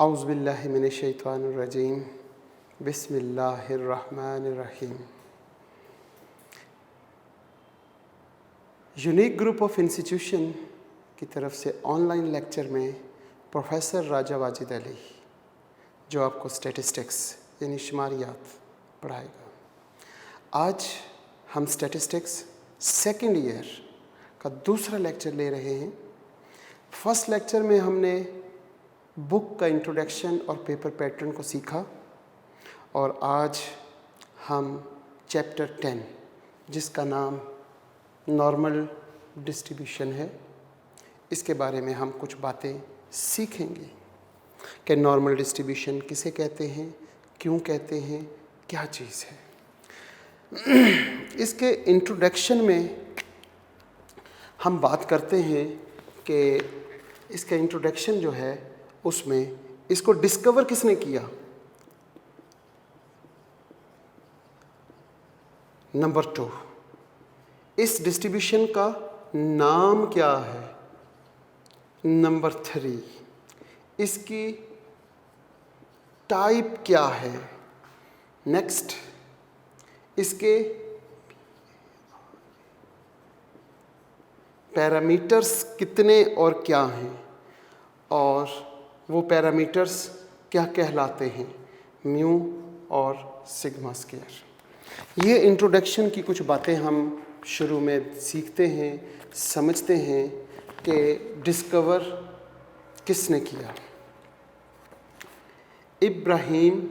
औज़ुबिल्लाहि मिनश्शैतानिर्रजीम बिस्मिल्लाहिर्रहमानिर्रहीम। Unique group of institution की तरफ से ऑनलाइन लेक्चर में प्रोफेसर राजा वाजिद अली जो आपको स्टैटिस्टिक्स यानी शुमारियात पढ़ाएगा। आज हम स्टैटिस्टिक्स सेकेंड ईयर का दूसरा लेक्चर ले रहे हैं। फर्स्ट लेक्चर में हमने बुक का इंट्रोडक्शन और पेपर पैटर्न को सीखा और आज हम चैप्टर 10 जिसका नाम नॉर्मल डिस्ट्रीब्यूशन है, इसके बारे में हम कुछ बातें सीखेंगे कि नॉर्मल डिस्ट्रीब्यूशन किसे कहते हैं, क्यों कहते हैं, क्या चीज़ है। इसके इंट्रोडक्शन में हम बात करते हैं कि इसका इंट्रोडक्शन जो है उसमें इसको डिस्कवर किसने किया। नंबर 2, इस डिस्ट्रीब्यूशन का नाम क्या है। नंबर 3, इसकी टाइप क्या है। नेक्स्ट, इसके पैरामीटर्स कितने और क्या हैं और वो पैरामीटर्स क्या कहलाते हैं, म्यू और सिग्मा स्क्वायर। ये इंट्रोडक्शन की कुछ बातें हम शुरू में सीखते हैं, समझते हैं कि डिस्कवर किसने किया। इब्राहिम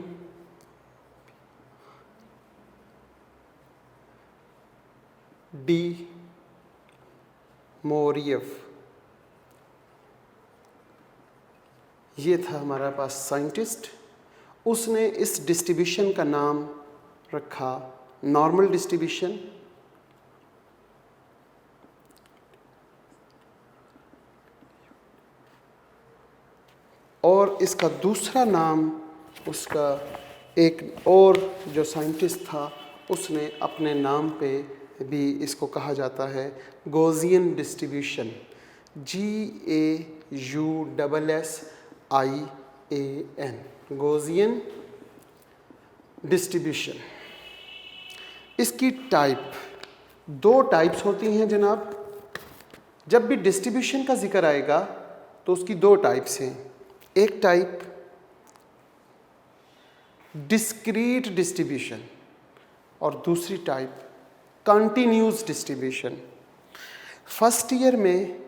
डी मोरियव, ये था हमारा पास साइंटिस्ट। उसने इस डिस्ट्रीब्यूशन का नाम रखा नॉर्मल डिस्ट्रीब्यूशन। और इसका दूसरा नाम उसका एक और जो साइंटिस्ट था उसने अपने नाम पे भी इसको कहा जाता है Gaussian distribution, GAUSSIAN, Gaussian distribution. इसकी टाइप, 2 टाइप्स होती हैं जनाब। जब भी डिस्ट्रीब्यूशन का जिक्र आएगा तो उसकी 2 टाइप्स हैं। एक टाइप डिस्क्रीट डिस्ट्रीब्यूशन और दूसरी type continuous distribution. First year में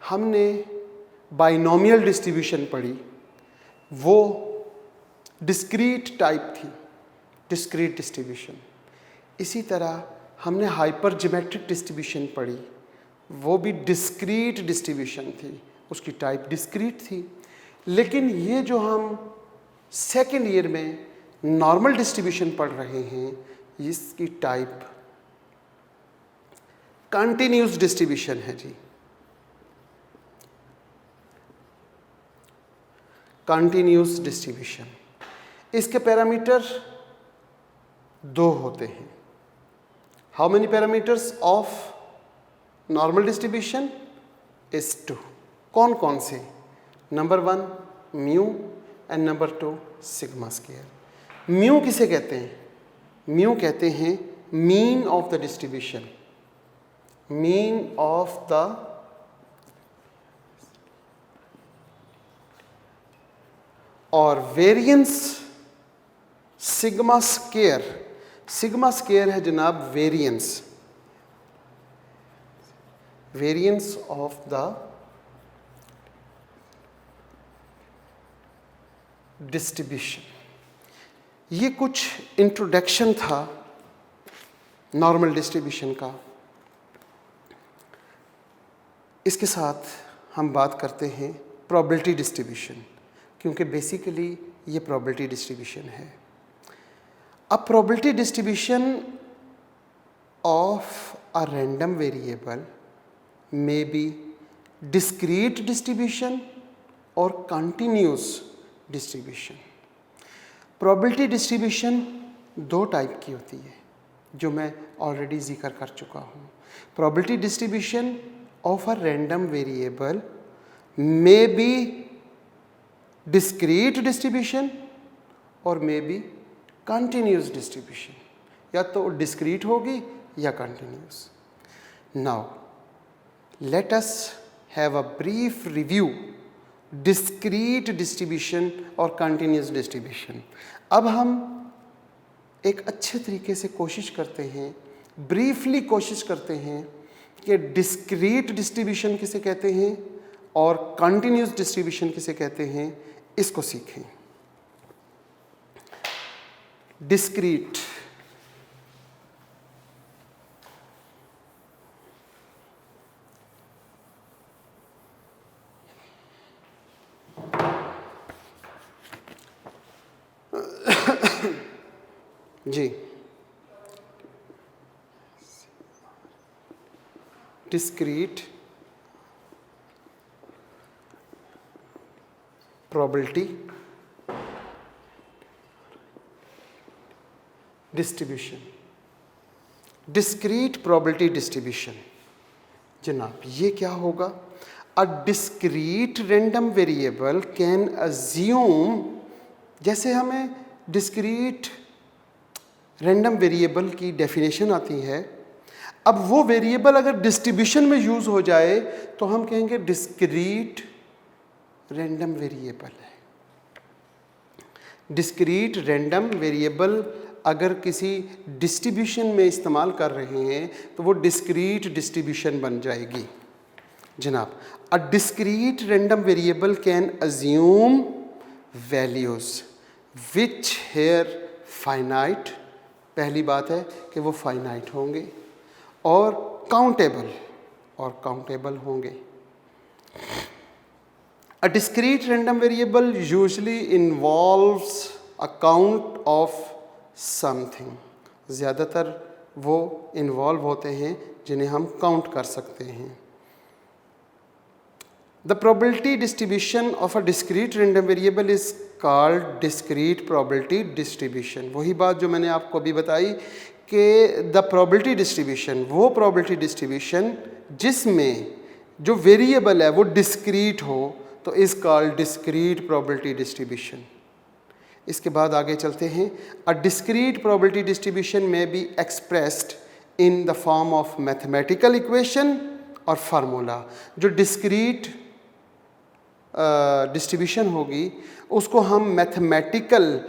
हमने बाइनोमियल डिस्ट्रीब्यूशन पढ़ी, वो डिस्क्रीट टाइप थी, डिस्क्रीट डिस्ट्रीब्यूशन। इसी तरह हमने हाइपर ज्योमेट्रिक डिस्ट्रीब्यूशन पढ़ी, वो भी डिस्क्रीट डिस्ट्रीब्यूशन थी, उसकी टाइप डिस्क्रीट थी। लेकिन ये जो हम सेकेंड ईयर में नॉर्मल डिस्ट्रीब्यूशन पढ़ रहे हैं, इसकी टाइप कंटिन्यूस डिस्ट्रीब्यूशन है जी। कंटिन्यूस डिस्ट्रीब्यूशन, इसके पैरामीटर 2 होते हैं। How many parameters of normal distribution is 2। कौन कौन से? Number 1 mu and number 2 sigma square. Mu किसे कहते हैं? म्यू कहते हैं mean of the distribution, mean of the और variance sigma square. Sigma square है जनाब variance, variance of the distribution. ये कुछ इंट्रोडक्शन था नॉर्मल डिस्ट्रीब्यूशन का। इसके साथ हम बात करते हैं प्रोबेबिलिटी डिस्ट्रीब्यूशन, क्योंकि बेसिकली ये प्रोबेबिलिटी डिस्ट्रीब्यूशन है। A probability distribution of a random variable may be discrete distribution और continuous distribution. Probability distribution 2 type की होती है जो मैं ऑलरेडी जिक्र कर चुका हूँ। Probability distribution of a random variable may be discrete distribution और मे बी कंटिन्यूस डिस्ट्रीब्यूशन, या तो डिस्क्रीट होगी या continuous. Now let us have a brief review discrete distribution और कंटिन्यूस डिस्ट्रीब्यूशन। अब हम एक अच्छे तरीके से कोशिश करते हैं, ब्रीफली कोशिश करते हैं कि डिस्क्रीट डिस्ट्रीब्यूशन किसे कहते हैं और कंटिन्यूस डिस्ट्रीब्यूशन किसे कहते हैं, इसको सीखें। डिस्क्रीट, जी, discrete probability distribution. Discrete probability distribution जनाब, ये क्या होगा? A discrete random variable can assume, जैसे हमें डिस्क्रीट रैंडम वेरिएबल की डेफिनेशन आती है, अब वो वेरिएबल अगर डिस्ट्रीब्यूशन में यूज़ हो जाए तो हम कहेंगे डिस्क्रीट रैंडम वेरिएबल है। डिस्क्रीट रैंडम वेरिएबल अगर किसी डिस्ट्रीब्यूशन में इस्तेमाल कर रहे हैं तो वो डिस्क्रीट डिस्ट्रीब्यूशन बन जाएगी जनाब। A discrete random variable can assume values which here finite, पहली बात है कि वो फाइनाइट होंगे, और काउंटेबल होंगे। A discrete random variable usually involves a count of something. ज़्यादातर वो इन्वॉल्व होते हैं जिन्हें हम काउंट कर सकते हैं। The probability distribution of a discrete random variable is called discrete probability distribution। वही बात जो मैंने आपको अभी बताई कि the probability distribution, वो probability distribution जिसमें जो वेरिएबल है वो डिस्क्रीट हो तो is called discrete probability distribution. इसके बाद आगे चलते हैं। अ डिस्क्रीट प्रोबेबिलिटी डिस्ट्रीब्यूशन में be expressed in the form of mathematical equation और फार्मूला। जो डिस्क्रीट डिस्ट्रीब्यूशन होगी उसको हम मैथमेटिकल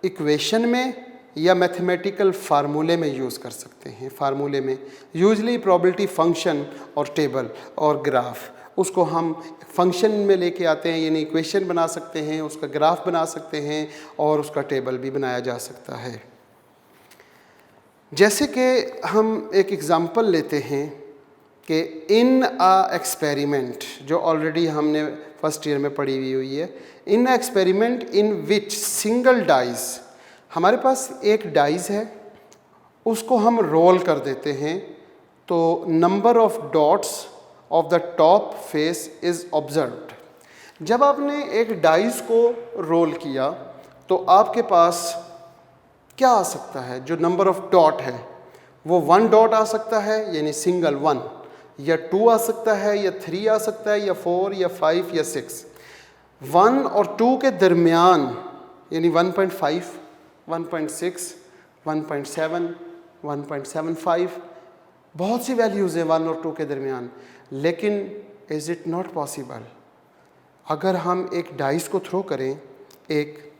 इक्वेशन में या मैथमेटिकल फार्मूले में यूज़ कर सकते हैं। फार्मूले में यूजली प्रोबेबिलिटी फंक्शन और टेबल और ग्राफ, उसको हम फंक्शन में लेके आते हैं, यानी इक्वेशन बना सकते हैं, उसका ग्राफ बना सकते हैं और उसका टेबल भी बनाया जा सकता है। जैसे कि हम एक एग्ज़ाम्पल लेते हैं कि इन अ एक्सपेरिमेंट, जो ऑलरेडी हमने फर्स्ट ईयर में पढ़ी हुई है, in a experiment in which single dice, हमारे पास एक डाइस है, उसको हम रोल कर देते हैं तो number of dots of the top face is observed. जब आपने एक डाइस को रोल किया तो आपके पास क्या आ सकता है? जो नंबर ऑफ डॉट है वो 1 डॉट आ सकता है, यानी सिंगल 1, या 2 आ सकता है, या 3 आ सकता है, या 4 या 5 या 6। 1 और 2 के दरमियान यानी 1.5, 1.6, 1.7, 1.75, बहुत सी वैल्यूज़ हैं 1 और 2 के दरमियान। लेकिन इज़ इट नॉट पॉसिबल, अगर हम एक डाइस को थ्रो करें एक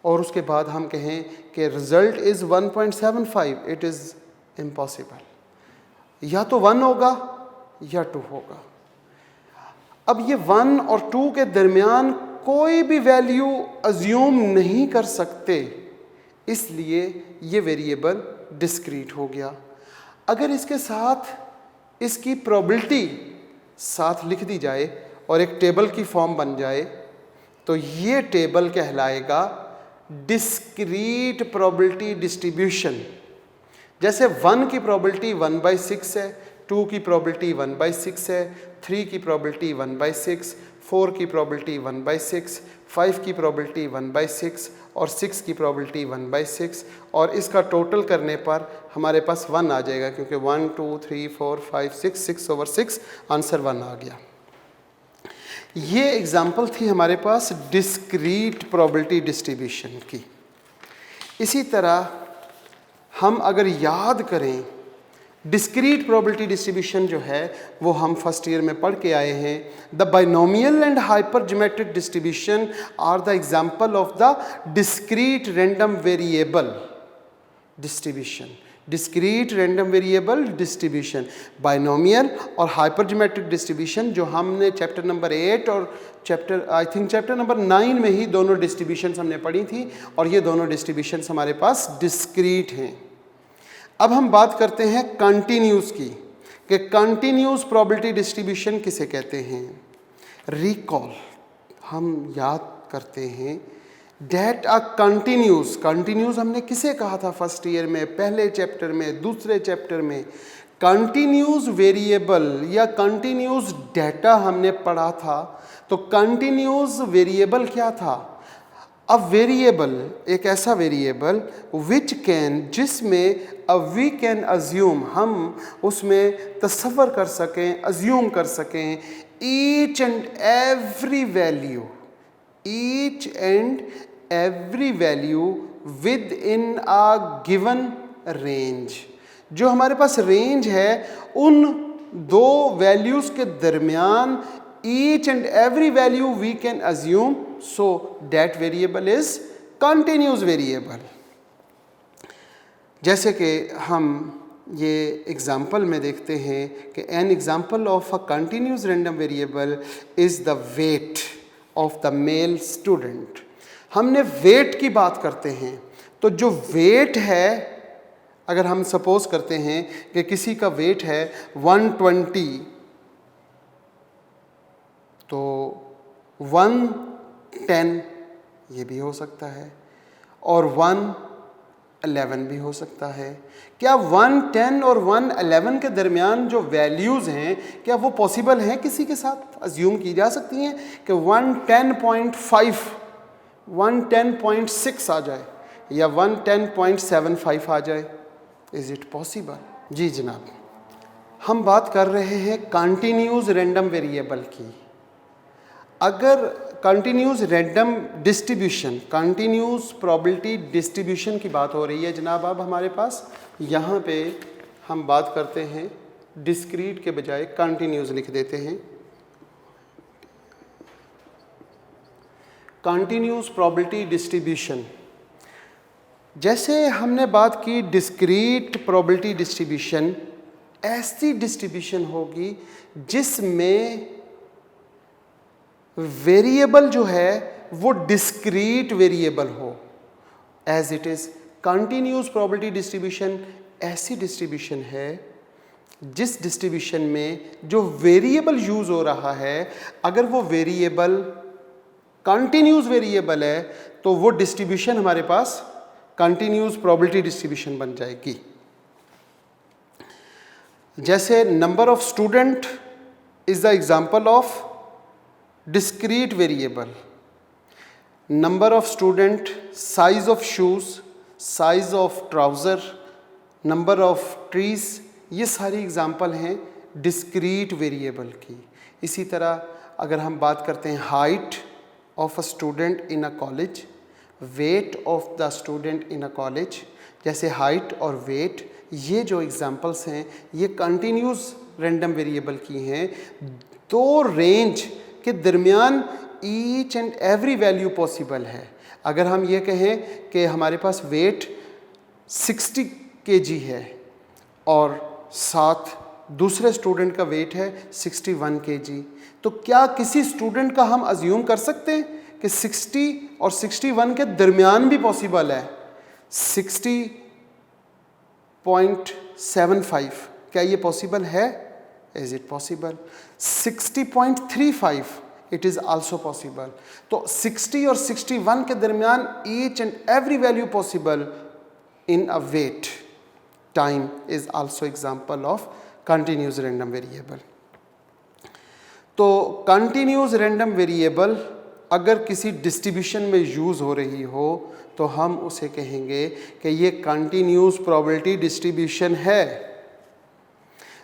और उसके बाद हम कहें कि result is 1.75, it is impossible. या तो 1 होगा या 2 होगा। अब ये 1 और 2 के दरमियान कोई भी वैल्यू अज्यूम नहीं कर सकते, इसलिए ये वेरिएबल डिस्क्रीट हो गया। अगर इसके साथ इसकी प्रोबेबिलिटी साथ लिख दी जाए और एक टेबल की फॉर्म बन जाए तो ये टेबल कहलाएगा डिस्क्रीट प्रोबेबिलिटी डिस्ट्रीब्यूशन। जैसे 1 की प्रोबेबिलिटी 1/6 है, 2 की प्रोबेबिलिटी 1/6 है, 3 की प्रोबेबिलिटी 1/6, 4 की प्रोबेबिलिटी 1/6, 5 की प्रोबेबिलिटी 1/6 और 6 की प्रोबेबिलिटी 1/6, और इसका टोटल करने पर हमारे पास 1 आ जाएगा, क्योंकि 1 2 3 4 5 6 6/6 आंसर 1 आ गया। ये एग्जाम्पल थी हमारे पास डिस्क्रीट प्रोबेबिलिटी डिस्ट्रीब्यूशन की। इसी तरह हम अगर याद करें डिस्क्रीट प्रोबेबिलिटी डिस्ट्रीब्यूशन जो है वो हम फर्स्ट ईयर में पढ़ के आए हैं। The binomial and hypergeometric distribution are the example of the discrete random variable distribution. Discrete random variable distribution, binomial और हाइपर ज्योमेट्रिक डिस्ट्रीब्यूशन जो हमने चैप्टर नंबर 8 और चैप्टर नंबर 9 में ही दोनों डिस्ट्रीब्यूशंस हमने पढ़ी थी, और ये दोनों डिस्ट्रीब्यूशंस हमारे पास डिस्क्रीट हैं। अब हम बात करते हैं कंटिन्यूस की, कि कंटिन्यूस प्रोबेबिलिटी डिस्ट्रीब्यूशन किसे कहते हैं। रिकॉल, हम याद करते हैं डेट अ कंटिन्यूस हमने किसे कहा था फर्स्ट ईयर में, पहले चैप्टर में, दूसरे चैप्टर में। कंटिन्यूस वेरिएबल या कंटिन्यूस डेटा हमने पढ़ा था। तो कंटिन्यूस वेरिएबल क्या था? अब वेरिएबल एक ऐसा वेरिएबल विच कैन, जिसमें अब वी कैन अज्यूम, हम उसमें तसव्वुर कर सकें, अज्यूम कर सकें each and every value with in a given range. जो हमारे पास रेंज है उन दो वैल्यूज़ के दरमियान each and every value we can assume, so that variable is continuous variable। जैसे कि हम ये एग्जाम्पल में देखते हैं कि an example of a continuous random variable is the weight of the male student। हमने weight की बात करते हैं, तो जो weight है, अगर हम सपोज करते हैं कि किसी का weight है 120, तो 110 ये भी हो सकता है और 111 भी हो सकता है। क्या 110 और 111 के दरमियान जो वैल्यूज़ हैं क्या वो पॉसिबल हैं किसी के साथ? अज्यूम की जा सकती हैं कि 110.5 110.6 आ जाए या 110.75 आ जाए। Is it possible? जी जनाब, हम बात कर रहे हैं कंटिन्यूस रैंडम वेरिएबल की। अगर continuous random distribution, continuous probability distribution की बात हो रही है जनाब, अब हमारे पास यहाँ पे हम बात करते हैं डिस्क्रीट के बजाय कंटिन्यूस लिख देते हैं। कंटिन्यूस प्रोबेबिलिटी डिस्ट्रीब्यूशन, जैसे हमने बात की डिस्क्रीट प्रोबेबिलिटी डिस्ट्रीब्यूशन, ऐसी डिस्ट्रीब्यूशन होगी जिसमें वेरिएबल जो है वो डिस्क्रीट वेरिएबल हो। As it is continuous probability distribution ऐसी डिस्ट्रीब्यूशन है जिस डिस्ट्रीब्यूशन में जो वेरिएबल यूज़ हो रहा है, अगर वो वेरिएबल कंटिन्यूस वेरिएबल है तो वो डिस्ट्रीब्यूशन हमारे पास कंटिन्यूस प्रोबेबिलिटी डिस्ट्रीब्यूशन बन जाएगी। जैसे number of student is the example of discrete variable, number of student, size of shoes, size of trouser, number of trees, ये सारी एग्जाम्पल हैं discrete variable की। इसी तरह अगर हम बात करते हैं height of a student in a college, weight of the student in a college, जैसे height और weight ये जो एग्जाम्पल्स हैं ये कंटिन्यूस रैंडम वेरिएबल की हैं। दो रेंज के दरमियान each and every value possible है। अगर हम ये कहें कि हमारे पास वेट 60 kg है और साथ दूसरे स्टूडेंट का वेट है 61 kg, तो क्या किसी स्टूडेंट का हम अज्यूम कर सकते हैं कि 60 और 61 के दरमियान भी पॉसिबल है 60.75? क्या ये पॉसिबल है? Is it possible? 60.35 it is also possible. तो 60 और 61 के दरमियान each and every value possible in a wait time is also example of continuous random variable. तो कंटिन्यूस रैंडम वेरिएबल अगर किसी डिस्ट्रीब्यूशन में यूज़ हो रही हो तो हम उसे कहेंगे कि ये कंटिन्यूस प्रोबेबिलिटी डिस्ट्रीब्यूशन है।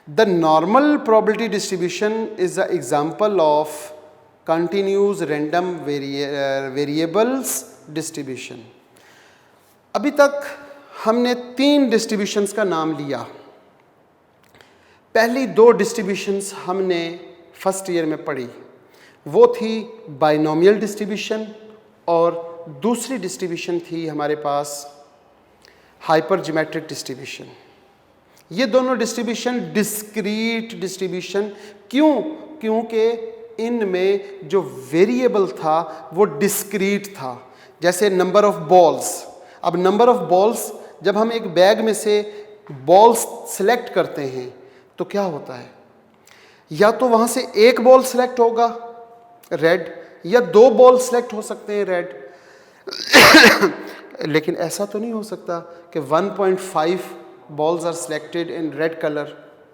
The normal probability distribution is the example of continues random variables distribution. अभी तक हमने 3 डिस्ट्रीब्यूशंस का नाम लिया। पहली 2 डिस्ट्रीब्यूशंस हमने फर्स्ट ईयर में पढ़ी, वो थी बाइनोमियल डिस्ट्रीब्यूशन और दूसरी डिस्ट्रीब्यूशन थी हमारे पास हाइपरज्योमेट्रिक डिस्ट्रीब्यूशन। ये दोनों डिस्ट्रीब्यूशन डिस्क्रीट डिस्ट्रीब्यूशन, क्योंकि इनमें जो वेरिएबल था वो डिस्क्रीट था। जैसे नंबर ऑफ बॉल्स, अब नंबर ऑफ बॉल्स, जब हम एक बैग में से बॉल्स सेलेक्ट करते हैं तो क्या होता है, या तो वहाँ से एक बॉल सेलेक्ट होगा रेड, या 2 बॉल सेलेक्ट हो सकते हैं रेड। लेकिन ऐसा तो नहीं हो सकता कि 1.5 balls are selected in red color.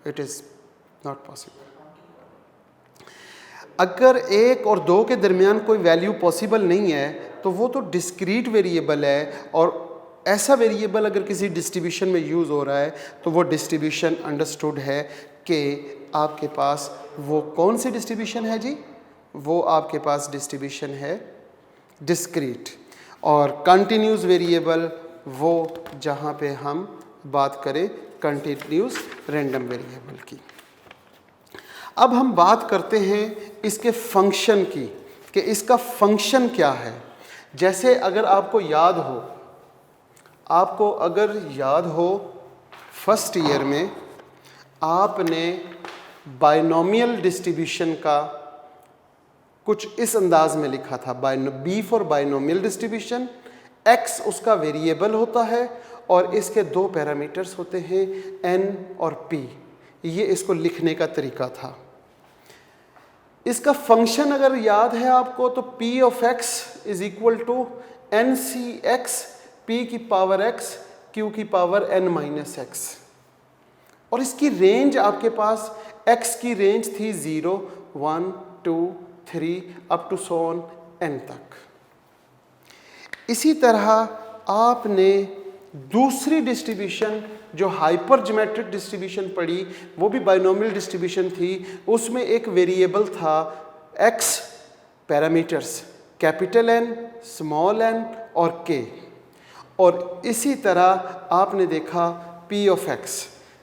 It is not possible. अगर 1 और 2 के दरमियान कोई वैल्यू पॉसिबल नहीं है तो वो तो डिस्क्रीट वेरिएबल है, और ऐसा वेरिएबल अगर किसी डिस्ट्रीब्यूशन में यूज़ हो रहा है तो वो डिस्ट्रीब्यूशन अंडरस्टूड है कि आपके पास वो कौन सी डिस्ट्रीब्यूशन है जी, वो आपके पास डिस्ट्रीब्यूशन है डिस्क्रीट। और कंटिन्यूस वेरिएबल वो जहाँ पे हम बात करें कंटिन्यूस रैंडम वेरिएबल की। अब हम बात करते हैं इसके फंक्शन की कि इसका फंक्शन क्या है। जैसे अगर आपको याद हो फर्स्ट ईयर में आपने बाइनोमियल डिस्ट्रीब्यूशन का कुछ इस अंदाज में लिखा था, b for binomial distribution, x उसका वेरिएबल होता है और इसके 2 पैरामीटर्स होते हैं n और p। ये इसको लिखने का तरीका था। इसका फंक्शन अगर याद है आपको तो p of x is equal to n c x p की पावर x q की पावर n माइनस x, और इसकी रेंज आपके पास x की रेंज थी 0, 1, 2, 3 up to so on n तक। इसी तरह आपने दूसरी डिस्ट्रीब्यूशन जो हाइपरज्योमेट्रिक डिस्ट्रीब्यूशन पढ़ी, वो भी बाइनोमियल डिस्ट्रीब्यूशन थी। उसमें एक वेरिएबल था x parameters, capital N, small n और k। और इसी तरह आपने देखा p ऑफ x,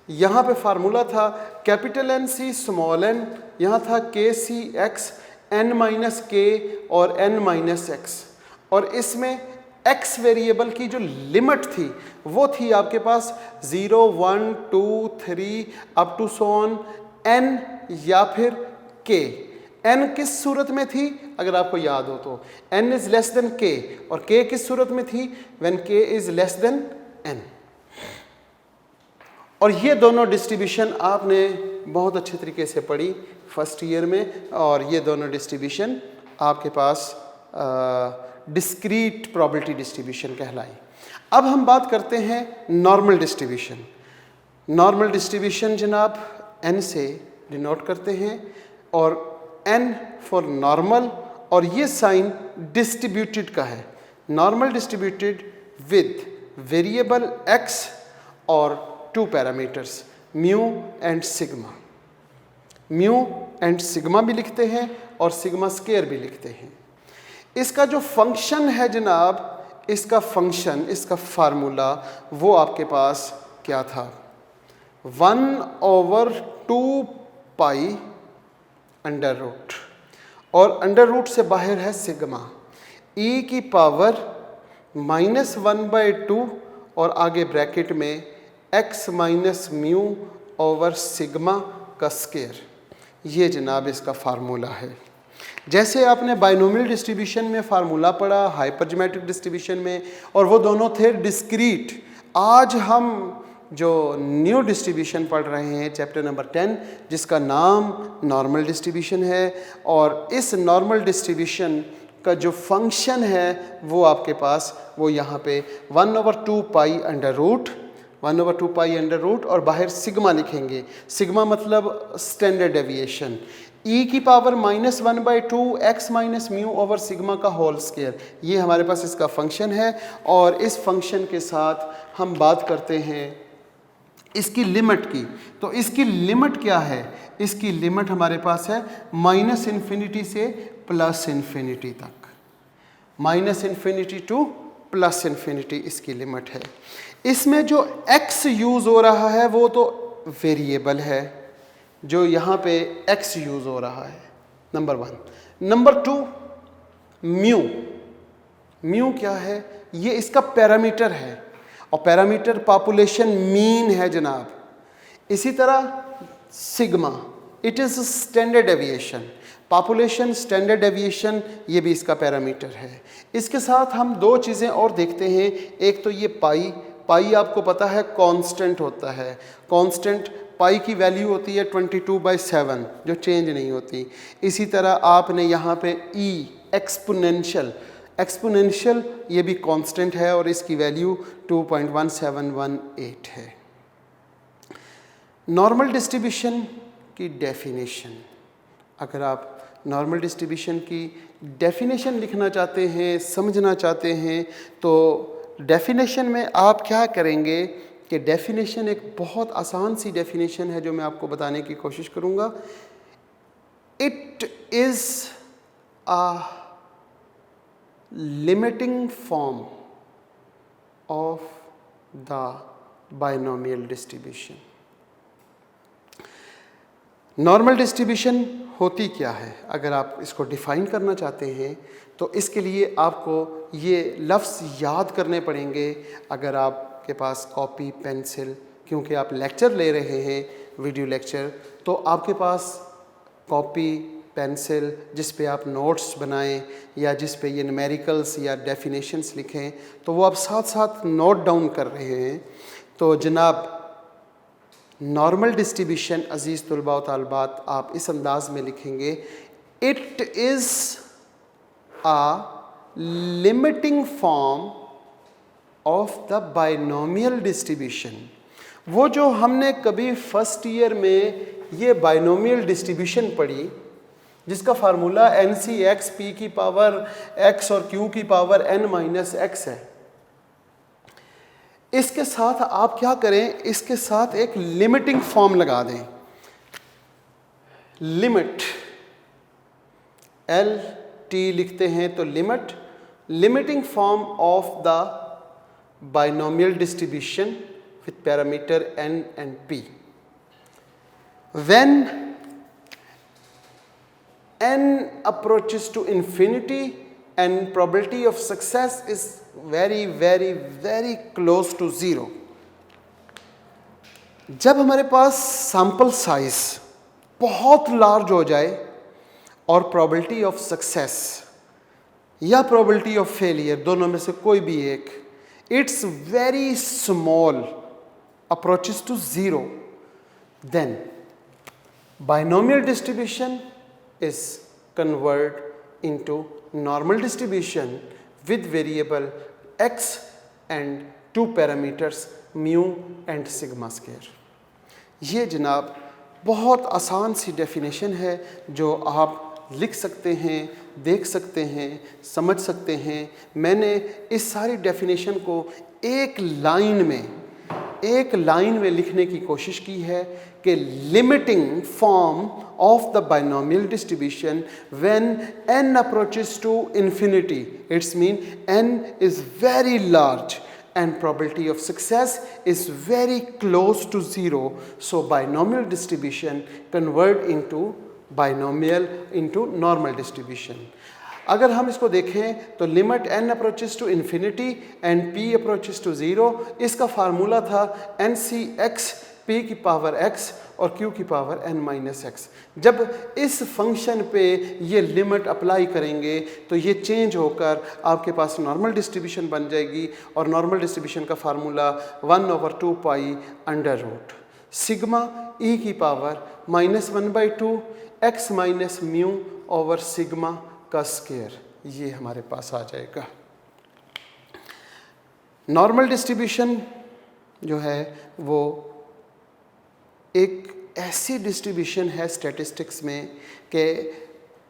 यहाँ पे फार्मूला था capital N C small n, यहाँ था k C x n minus k और n माइनस x, और इसमें x वेरिएबल की जो लिमिट थी वो थी आपके पास 0, 1, 2, 3 up to so on n या फिर k। n किस सूरत में थी अगर आपको याद हो तो n is less than k, और k किस सूरत में थी when k is less than n। और ये दोनों डिस्ट्रीब्यूशन आपने बहुत अच्छे तरीके से पढ़ी फर्स्ट ईयर में, और ये दोनों डिस्ट्रीब्यूशन आपके पास डिस्क्रीट प्रोबेबिलिटी डिस्ट्रीब्यूशन कहलाई। अब हम बात करते हैं नॉर्मल डिस्ट्रीब्यूशन। नॉर्मल डिस्ट्रीब्यूशन जनाब n से डिनोट करते हैं, और n फॉर नॉर्मल, और ये साइन डिस्ट्रीब्यूटेड का है। Normal distributed with variable x और 2 parameters mu and sigma. Mu and sigma भी लिखते हैं और सिग्मा स्क्वायर भी लिखते हैं। इसका जो फंक्शन है जनाब, इसका फंक्शन, इसका फार्मूला वो आपके पास क्या था, 1/2 पाई अंडर रूट, और अंडर रूट से बाहर है सिग्मा, e की पावर -1/2 और आगे ब्रैकेट में x minus mu over sigma का स्क्वायर। ये जनाब इसका फार्मूला है। जैसे आपने बाइनोमियल डिस्ट्रीब्यूशन में फार्मूला पढ़ा, हाइपरज्योमेट्रिक डिस्ट्रीब्यूशन में, और वो दोनों थे डिस्क्रीट। आज हम जो न्यू डिस्ट्रीब्यूशन पढ़ रहे हैं चैप्टर नंबर 10, जिसका नाम नॉर्मल डिस्ट्रीब्यूशन है, और इस नॉर्मल डिस्ट्रीब्यूशन का जो फंक्शन है वो आपके पास वो यहाँ पे 1/2 pi under root, 1/2 pi under root, और बाहर सिग्मा लिखेंगे। सिग्मा मतलब स्टैंडर्ड डेविएशन, e की power -1/2 x minus mu over sigma का होल स्क्वायर। ये हमारे पास इसका फंक्शन है, और इस फंक्शन के साथ हम बात करते हैं इसकी लिमिट की। तो इसकी लिमिट क्या है, इसकी लिमिट हमारे पास है -∞ से प्लस इन्फिनिटी तक, minus infinity two plus infinity इसकी लिमिट है। इसमें जो x यूज़ हो रहा है वो तो वेरिएबल है, जो यहाँ पे x यूज़ हो रहा है, नंबर 1। Number 2, mu. म्यू क्या है? ये इसका पैरामीटर है, और पैरामीटर पॉपुलेशन मीन है जनाब। इसी तरह sigma, it is standard deviation, population standard deviation, ये भी इसका पैरामीटर है। इसके साथ हम दो चीज़ें और देखते हैं। एक तो ये पाई, पाई आपको पता है कांस्टेंट होता है। कांस्टेंट पाई की वैल्यू होती है 22/7 जो चेंज नहीं होती। इसी तरह आपने यहाँ पे ई एक्सपोनेंशियल, एक्सपोनेंशियल ये भी कांस्टेंट है और इसकी वैल्यू 2.1718 है। नॉर्मल डिस्ट्रीब्यूशन की डेफिनेशन, अगर आप नॉर्मल डिस्ट्रीब्यूशन की डेफिनेशन लिखना चाहते हैं, समझना चाहते हैं, तो डेफिनेशन में आप क्या करेंगे कि डेफिनेशन एक बहुत आसान सी डेफिनेशन है जो मैं आपको बताने की कोशिश करूँगा। It is a limiting form of the binomial distribution. Normal distribution होती क्या है? अगर आप इसको डिफ़ाइन करना चाहते हैं तो इसके लिए आपको ये लफ्ज़ याद करने पड़ेंगे। अगर आपके पास कॉपी पेंसिल, क्योंकि आप लेक्चर ले रहे हैं वीडियो लेक्चर, तो आपके पास कॉपी पेंसिल जिस पे आप नोट्स बनाएं या जिस पे ये न्यूमेरिकल्स या डेफिनेशंस लिखें, तो वो आप साथ साथ नोट डाउन कर रहे हैं। तो जनाब नॉर्मल डिस्ट्रीब्यूशन अज़ीज़ तुलबा व तालिबात आप इस अंदाज में लिखेंगे, it is a limiting form of the binomial distribution. वो जो हमने कभी फर्स्ट ईयर में ये बाइनोमियल डिस्ट्रीब्यूशन पढ़ी, जिसका फार्मूला NC(x) p की पावर x और q की पावर n-x है, इसके साथ आप क्या करें, इसके साथ एक लिमिटिंग फॉर्म लगा दें। लिमिट LT लिखते हैं तो limit, limiting form of the binomial distribution with parameter n and p। When n approaches to infinity and probability of success is very very very close to 0। जब हमारे पास sample size बहुत large हो जाए और प्रोबेबिलिटी ऑफ सक्सेस या probability of failure, दोनों में से कोई भी एक, it's very small, approaches to 0, then binomial distribution is convert into normal distribution with variable x and two parameters mu and sigma square। ये जनाब बहुत आसान सी डेफिनेशन है जो आप लिख सकते हैं, देख सकते हैं, समझ सकते हैं। मैंने इस सारी डेफिनेशन को एक लाइन में लिखने की कोशिश की है कि limiting form of the binomial distribution when n approaches to infinity, it's mean n is very large and probability of success is very close to 0, so binomial distribution convert into normal distribution। अगर हम इसको देखें तो limit n approaches to infinity and p approaches to 0, इसका formula था NC(x) p की power x और q की पावर n-x। जब इस फंक्शन पे ये लिमिट अप्लाई करेंगे तो ये चेंज होकर आपके पास नॉर्मल डिस्ट्रीब्यूशन बन जाएगी, और नॉर्मल डिस्ट्रीब्यूशन का formula 1/2 pi under root sigma e की power -1/2 x minus mu over sigma का स्क्वायर, ये हमारे पास आ जाएगा। नॉर्मल डिस्ट्रीब्यूशन जो है वो एक ऐसी डिस्ट्रीब्यूशन है स्टैटिस्टिक्स में कि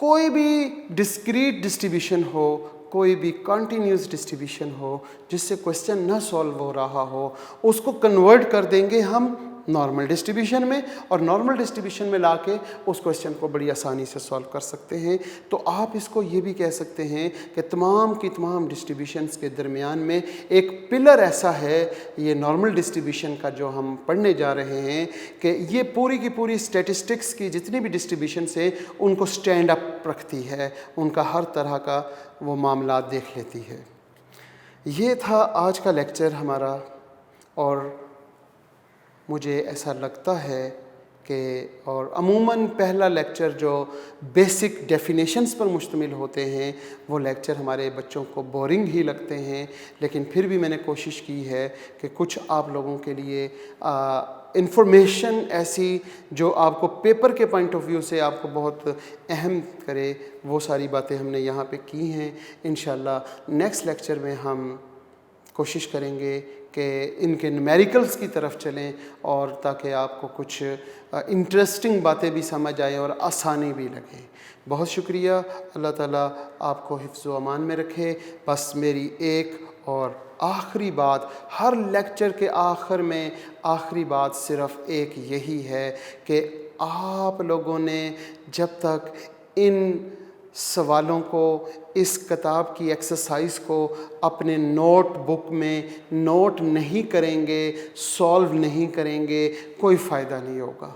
कोई भी डिस्क्रीट डिस्ट्रीब्यूशन हो, कोई भी कॉन्टीन्यूस डिस्ट्रीब्यूशन हो जिससे क्वेश्चन ना सॉल्व हो रहा हो, उसको कन्वर्ट कर देंगे हम नॉर्मल डिस्ट्रीब्यूशन में, और नॉर्मल डिस्ट्रीब्यूशन में लाके उस क्वेश्चन को बड़ी आसानी से सॉल्व कर सकते हैं। तो आप इसको ये भी कह सकते हैं कि तमाम की तमाम डिस्ट्रीब्यूशंस के दरमियान में एक पिलर ऐसा है, ये नॉर्मल डिस्ट्रीब्यूशन का जो हम पढ़ने जा रहे हैं, कि ये पूरी की पूरी स्टैटिस्टिक्स की जितनी भी डिस्ट्रीब्यूशंस है उनको स्टैंड अप रखती है, उनका हर तरह का वो मामला देख लेती है। ये था आज का लेक्चर हमारा, और मुझे ऐसा लगता है कि और अमूमन पहला लेक्चर जो बेसिक डेफिनेशंस पर मुश्तमिल होते हैं वो लेक्चर हमारे बच्चों को बोरिंग ही लगते हैं, लेकिन फिर भी मैंने कोशिश की है कि कुछ आप लोगों के लिए इंफॉर्मेशन ऐसी जो आपको पेपर के पॉइंट ऑफ व्यू से आपको बहुत अहम करे, वो सारी बातें हमने यहाँ पे की हैं। इंशाल्लाह नेक्स्ट लेक्चर में हम कोशिश करेंगे कि इनके न्यूमेरिकल्स की तरफ चलें, और ताकि आपको कुछ इंटरेस्टिंग बातें भी समझ आए और आसानी भी लगे। बहुत शुक्रिया। अल्लाह ताला आपको हिफ्ज़ व अमान में रखे। बस मेरी एक और आखिरी बात, हर लेक्चर के आखिर में आखिरी बात सिर्फ़ एक यही है कि आप लोगों ने जब तक इन सवालों को, इस किताब की एक्सरसाइज को अपने नोटबुक में नोट नहीं करेंगे, सॉल्व नहीं करेंगे, कोई फ़ायदा नहीं होगा।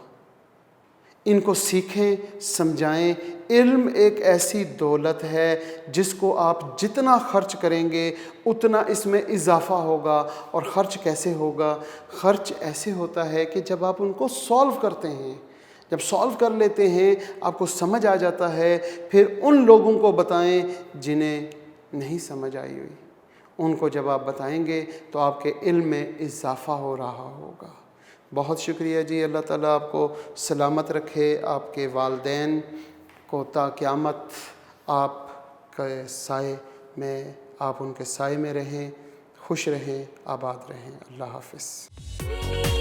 इनको सीखें, समझाएं। इल्म एक ऐसी दौलत है जिसको आप जितना खर्च करेंगे उतना इसमें इजाफ़ा होगा। और ख़र्च कैसे होगा? ख़र्च ऐसे होता है कि जब आप उनको सॉल्व करते हैं, जब सॉल्व कर लेते हैं, आपको समझ आ जाता है, फिर उन लोगों को बताएं जिन्हें नहीं समझ आई हुई। उनको जब आप बताएंगे तो आपके इल्म में इजाफ़ा हो रहा होगा। बहुत शुक्रिया जी। अल्लाह ताला आपको सलामत रखे, आपके वालिदैन को ता क़यामत आपके साए में, आप उनके साए में रहें, खुश रहें, आबाद रहें। अल्लाह हाफ़िज़।